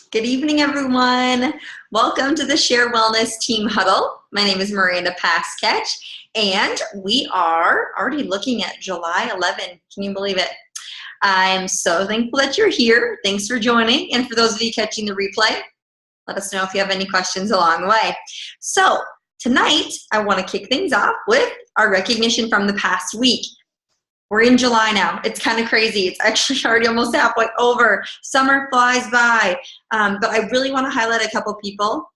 Good evening, everyone. Welcome to the Share Wellness Team Huddle. My name is Miranda Pasketch, and we are already looking at July 11. Can you believe it? I'm so thankful that you're here. Thanks for joining. And for those of you catching the replay, let us know if you have any questions along the way. So tonight, I want to kick things off with our recognition from the past week. We're in July now. It's kind of crazy. It's actually already almost halfway over. Summer flies by. But I really want to highlight a couple people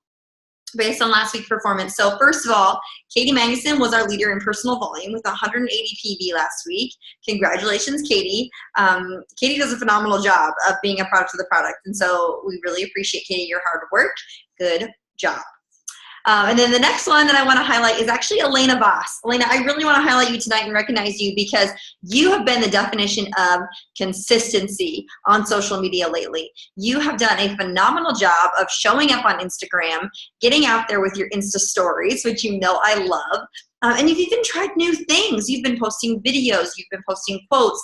based on last week's performance. So first of all, Katie Magnuson was our leader in personal volume with 180 PV last week. Congratulations, Katie. Katie does a phenomenal job of being a product of the product. And so we really appreciate, Katie, your hard work. Good job. And then the next one that I want to highlight is actually Elena Voss. Elena, I really want to highlight you tonight and recognize you because you have been the definition of consistency on social media lately. You have done a phenomenal job of showing up on Instagram, getting out there with your Insta stories, which you know I love. And you've even tried new things. You've been posting videos. You've been posting quotes.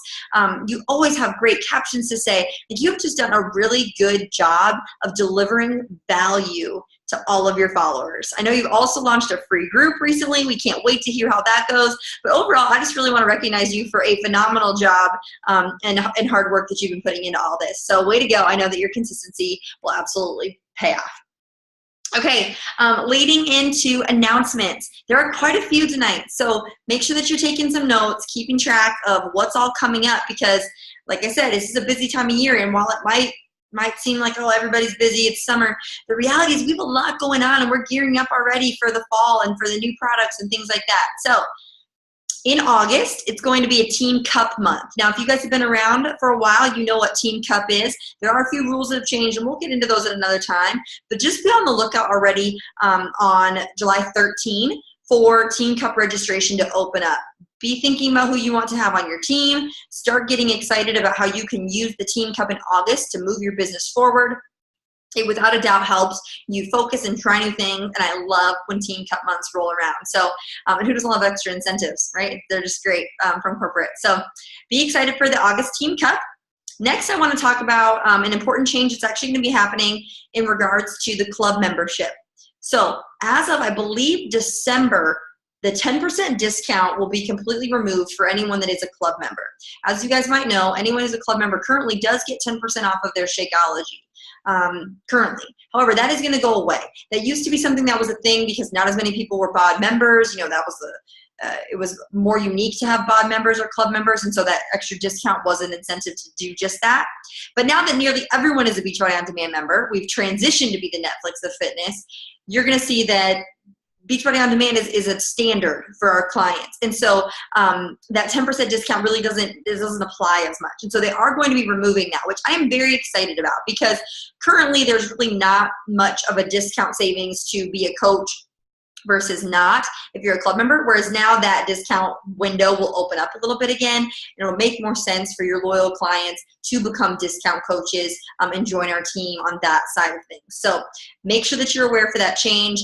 You always have great captions to say. And you've just done a really good job of delivering value to all of your followers. I know you've also launched a free group recently. We can't wait to hear how that goes. But overall, I just really want to recognize you for a phenomenal job and hard work that you've been putting into all this. So way to go. I know that your consistency will absolutely pay off. Okay, leading into announcements. There are quite a few tonight, so make sure that you're taking some notes, keeping track of what's all coming up because, like I said, this is a busy time of year, and while it might seem like, oh, everybody's busy, it's summer, the reality is we have a lot going on, and we're gearing up already for the fall and for the new products and things like that. So in August, it's going to be a Team Cup month. Now, if you guys have been around for a while, you know what Team Cup is. There are a few rules that have changed, and we'll get into those at another time. But just be on the lookout already on July 13 for Team Cup registration to open up. Be thinking about who you want to have on your team. Start getting excited about how you can use the Team Cup in August to move your business forward. It without a doubt helps you focus and try new things, and I love when Team Cup months roll around. So, and who doesn't love extra incentives, right? They're just great from corporate. So be excited for the August Team Cup. Next, I want to talk about an important change that's actually going to be happening in regards to the club membership. So as of, I believe, December, the 10% discount will be completely removed for anyone that is a club member. As you guys might know, anyone who's a club member currently does get 10% off of their Shakeology. Currently. However, that is going to go away. That used to be something that was a thing because not as many people were BOD members. You know, that was it was more unique to have BOD members or club members, and so that extra discount was an incentive to do just that. But now that nearly everyone is a Beachbody On Demand member, we've transitioned to be the Netflix of fitness. You're going to see that Beachbody On Demand is a standard for our clients. And so that 10% discount really doesn't apply as much. And so they are going to be removing that, which I am very excited about because currently there's really not much of a discount savings to be a coach versus not if you're a club member, whereas now that discount window will open up a little bit again, and it'll make more sense for your loyal clients to become discount coaches and join our team on that side of things. So make sure that you're aware for that change.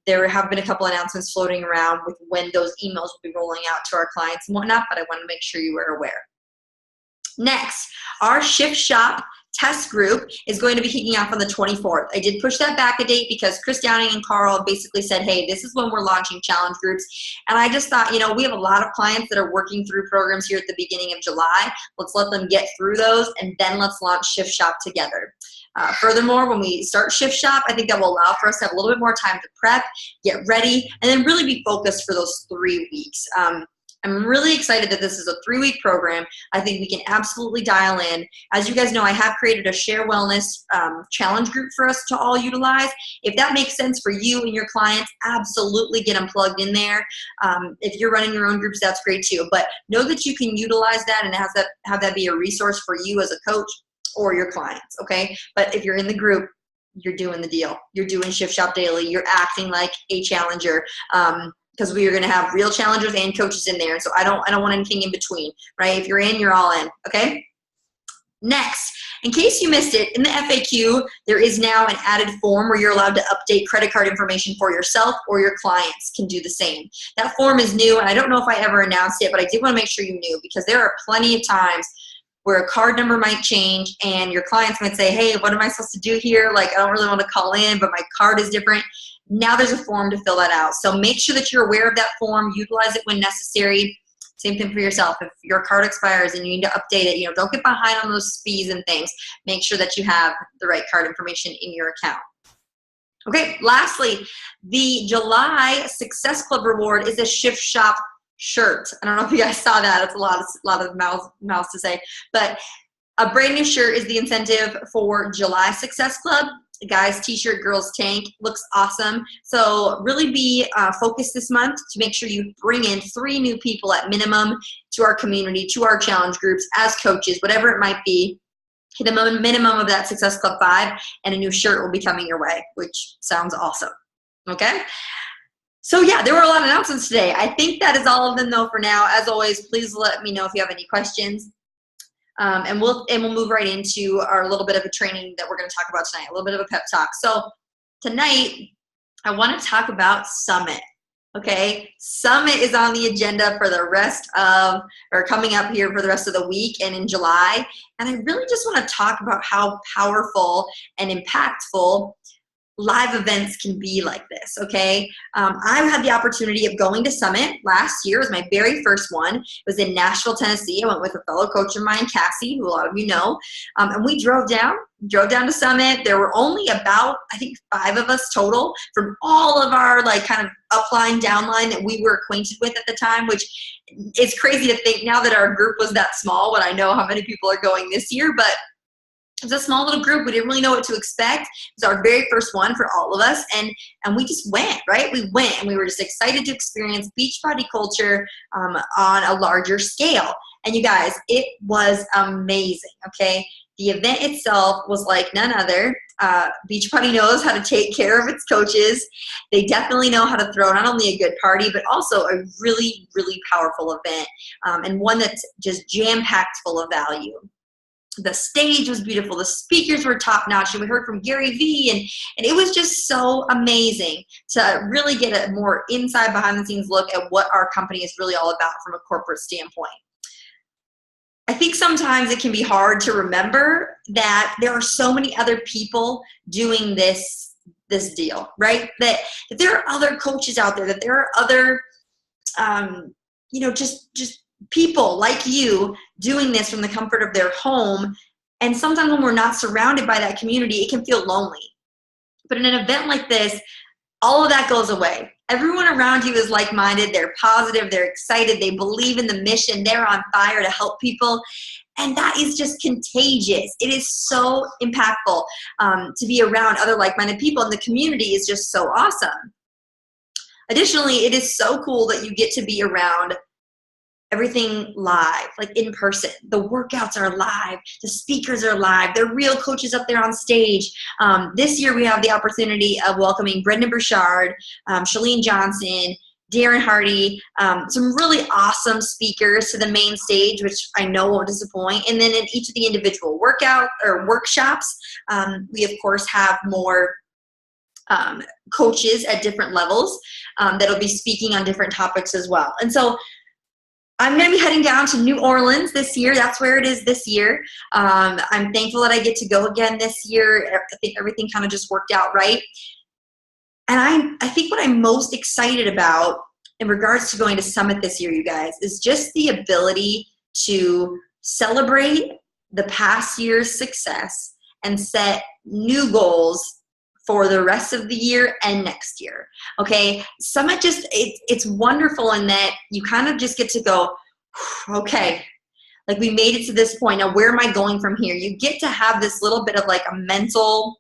There have been a couple announcements floating around with when those emails will be rolling out to our clients and whatnot, but I want to make sure you are aware. Next, our Shift Shop test group is going to be kicking off on the 24th. I did push that back a date because Chris Downing and Carl basically said, hey, this is when we're launching challenge groups. And I just thought, you know, we have a lot of clients that are working through programs here at the beginning of July. Let's let them get through those, and then let's launch Shift Shop together. Furthermore, when we start Shift Shop, I think that will allow for us to have a little bit more time to prep, get ready, and then really be focused for those 3 weeks. I'm really excited that this is a 3-week program. I think we can absolutely dial in. As you guys know, I have created a Share Wellness challenge group for us to all utilize. If that makes sense for you and your clients, absolutely get them plugged in there. If you're running your own groups, that's great too. But know that you can utilize that and have that be a resource for you as a coach or your clients, okay? But if you're in the group, you're doing the deal. You're doing Shift Shop daily. You're acting like a challenger. Because we are going to have real challengers and coaches in there. So I don't want anything in between, right? If you're in, you're all in, okay? Next, in case you missed it, in the FAQ, there is now an added form where you're allowed to update credit card information for yourself, or your clients can do the same. That form is new, and I don't know if I ever announced it, but I did want to make sure you knew because there are plenty of times where a card number might change and your clients might say, hey, what am I supposed to do here? Like, I don't really want to call in, but my card is different. Now there's a form to fill that out. So make sure that you're aware of that form, utilize it when necessary. Same thing for yourself. If your card expires and you need to update it, don't get behind on those fees and things. Make sure that you have the right card information in your account. Okay, lastly, the July Success Club reward is a Shift Shop shirt. I don't know if you guys saw that. It's a lot of mouths to say, but a brand new shirt is the incentive for July Success Club. Guys t-shirt, girls tank, looks awesome. So really be focused this month to make sure you bring in 3 new people at minimum to our community, to our challenge groups as coaches, whatever it might be. Hit a minimum of that Success Club 5 and a new shirt will be coming your way, which sounds awesome. Okay? So yeah, there were a lot of announcements today. I think that is all of them though for now. As always, please let me know if you have any questions. And we'll move right into our little bit of a training that we're going to talk about tonight, a little bit of a pep talk. So tonight, I want to talk about Summit. Okay, Summit is on the agenda for the rest of, or coming up here for the rest of the week and in July. And I really just want to talk about how powerful and impactful live events can be like this, okay? I had the opportunity of going to Summit last year. It was my very first one. It was in Nashville, Tennessee. I went with a fellow coach of mine, Cassie, who a lot of you know, and we drove down to Summit. There were only about, I think, 5 of us total from all of our kind of upline, downline that we were acquainted with at the time, which is crazy to think now that our group was that small, when I know how many people are going this year, but it was a small little group. We didn't really know what to expect. It was our very first one for all of us, and we just went, right? We went, and we were just excited to experience Beachbody culture on a larger scale. And you guys, it was amazing, okay? The event itself was like none other. Beachbody knows how to take care of its coaches. They definitely know how to throw not only a good party, but also a really, really powerful event, and one that's just jam-packed full of value. The stage was beautiful. The speakers were top-notch. And we heard from Gary Vee, and it was just so amazing to really get a more inside, behind-the-scenes look at what our company is really all about from a corporate standpoint. I think sometimes it can be hard to remember that there are so many other people doing this deal, right? That there are other coaches out there, that there are other, just people like you doing this from the comfort of their home. And sometimes when we're not surrounded by that community, it can feel lonely. But in an event like this, all of that goes away. Everyone around you is like-minded. They're positive. They're excited. They believe in the mission. They're on fire to help people. And that is just contagious. It is so impactful to be around other like-minded people. And the community is just so awesome. Additionally, it is so cool that you get to be around everything live, like in person. The workouts are live. The speakers are live. They're real coaches up there on stage. This year we have the opportunity of welcoming Brendan Burchard, Shalene Johnson, Darren Hardy, some really awesome speakers to the main stage, which I know won't disappoint. And then in each of the individual workshops, we of course have more coaches at different levels that'll be speaking on different topics as well. And so I'm going to be heading down to New Orleans this year. That's where it is this year. I'm thankful that I get to go again this year. I think everything kind of just worked out right. And I think what I'm most excited about in regards to going to Summit this year, you guys, is just the ability to celebrate the past year's success and set new goals for the rest of the year and next year. Okay, Summit it's wonderful in that you kind of just get to go, okay, like we made it to this point. Now where am I going from here? You get to have this little bit of like a mental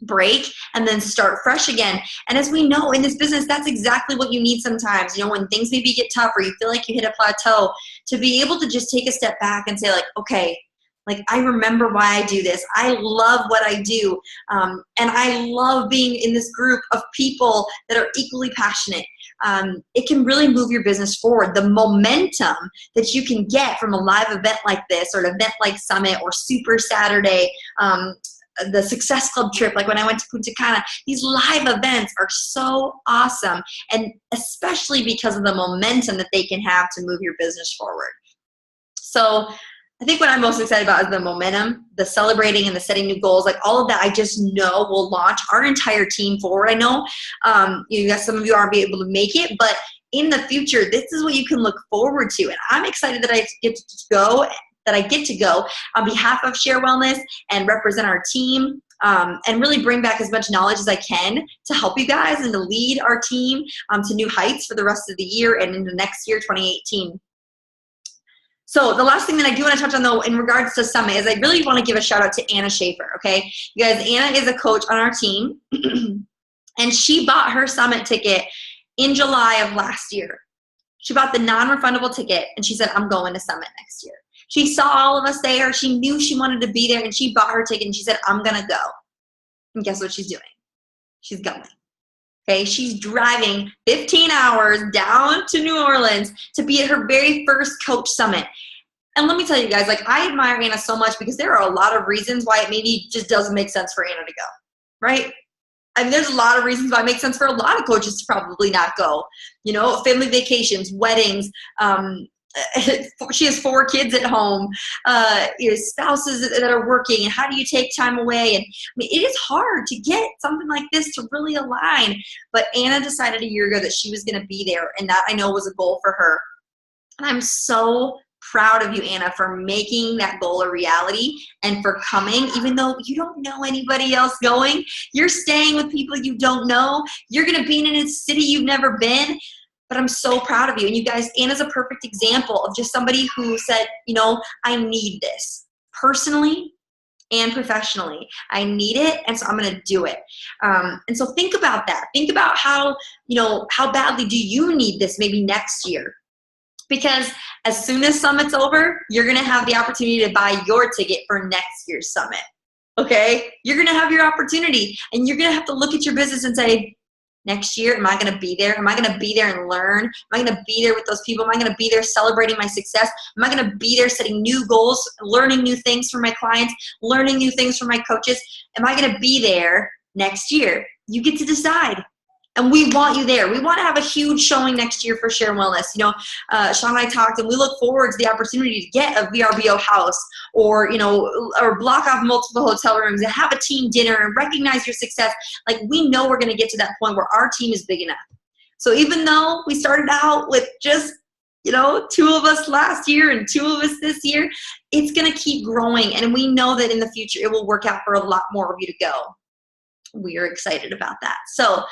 break and then start fresh again. And as we know in this business, that's exactly what you need sometimes. When things maybe get tough or you feel like you hit a plateau, to be able to just take a step back and say like, okay, like I remember why I do this. I love what I do. And I love being in this group of people that are equally passionate. It can really move your business forward. The momentum that you can get from a live event like this, or an event like Summit or Super Saturday, the Success Club trip, like when I went to Punta Cana, these live events are so awesome. And especially because of the momentum that they can have to move your business forward. So I think what I'm most excited about is the momentum, the celebrating and the setting new goals, like all of that I just know will launch our entire team forward. I know you guys, some of you aren't be able to make it, but in the future, this is what you can look forward to. And I'm excited that I get to go on behalf of Share Wellness and represent our team and really bring back as much knowledge as I can to help you guys and to lead our team to new heights for the rest of the year and into next year, 2018. So the last thing that I do want to touch on, though, in regards to Summit is I really want to give a shout out to Anna Schaefer, okay? You guys, Anna is a coach on our team, and she bought her Summit ticket in July of last year. She bought the non-refundable ticket, and she said, I'm going to Summit next year. She saw all of us there. She knew she wanted to be there, and she bought her ticket, and she said, I'm going to go. And guess what she's doing? She's going. Okay, she's driving 15 hours down to New Orleans to be at her very first Coach Summit. And let me tell you guys, like, I admire Anna so much because there are a lot of reasons why it maybe just doesn't make sense for Anna to go, right? I mean, there's a lot of reasons why it makes sense for a lot of coaches to probably not go. You know, family vacations, weddings, she has 4 kids at home, you know, spouses that are working, and how do you take time away? And I mean, it is hard to get something like this to really align. But Anna decided a year ago that she was going to be there, and that I know was a goal for her. And I'm so proud of you, Anna, for making that goal a reality and for coming, even though you don't know anybody else going. You're staying with people you don't know. You're going to be in a city you've never been. But I'm so proud of you. And you guys, Anna's a perfect example of just somebody who said, you know, I need this personally and professionally. I need it, and so I'm going to do it. And so think about that. Think about how, you know, how badly do you need this maybe next year? Because as soon as Summit's over, you're going to have the opportunity to buy your ticket for next year's Summit. Okay? You're going to have your opportunity, and you're going to have to look at your business and say, next year, am I going to be there? Am I going to be there and learn? Am I going to be there with those people? Am I going to be there celebrating my success? Am I going to be there setting new goals, learning new things for my clients, learning new things for my coaches? Am I going to be there next year? You get to decide. And we want you there. We want to have a huge showing next year for Share Wellness. You know, Sean and I talked, and we look forward to the opportunity to get a VRBO house, or, you know, or block off multiple hotel rooms and have a team dinner and recognize your success. Like, we know we're going to get to that point where our team is big enough. So even though we started out with just, you know, 2 of us last year and 2 of us this year, it's going to keep growing. And we know that in the future, it will work out for a lot more of you to go. We are excited about that. So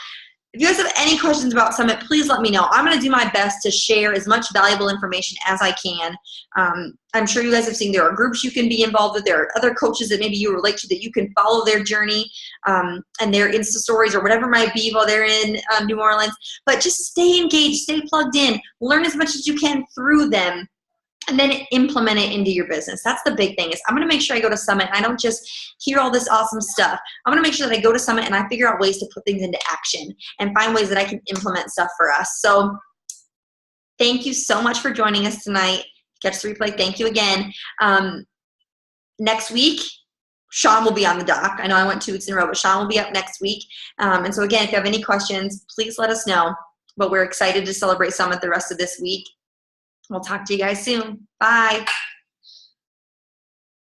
if you guys have any questions about Summit, please let me know. I'm going to do my best to share as much valuable information as I can. I'm sure you guys have seen there are groups you can be involved with. There are other coaches that maybe you relate to that you can follow their journey and their Insta stories or whatever it might be while they're in New Orleans. But just stay engaged, stay plugged in, learn as much as you can through them, and then implement it into your business. That's the big thing. Is I'm going to make sure I go to Summit and I don't just hear all this awesome stuff. I'm going to make sure that I go to Summit and I figure out ways to put things into action and find ways that I can implement stuff for us. So thank you so much for joining us tonight. Catch the replay. Thank you again. Next week, Sean will be on the dock. I know I went 2 weeks in a row, but Sean will be up next week. And so again, if you have any questions, please let us know. But we're excited to celebrate Summit the rest of this week. We'll talk to you guys soon. Bye.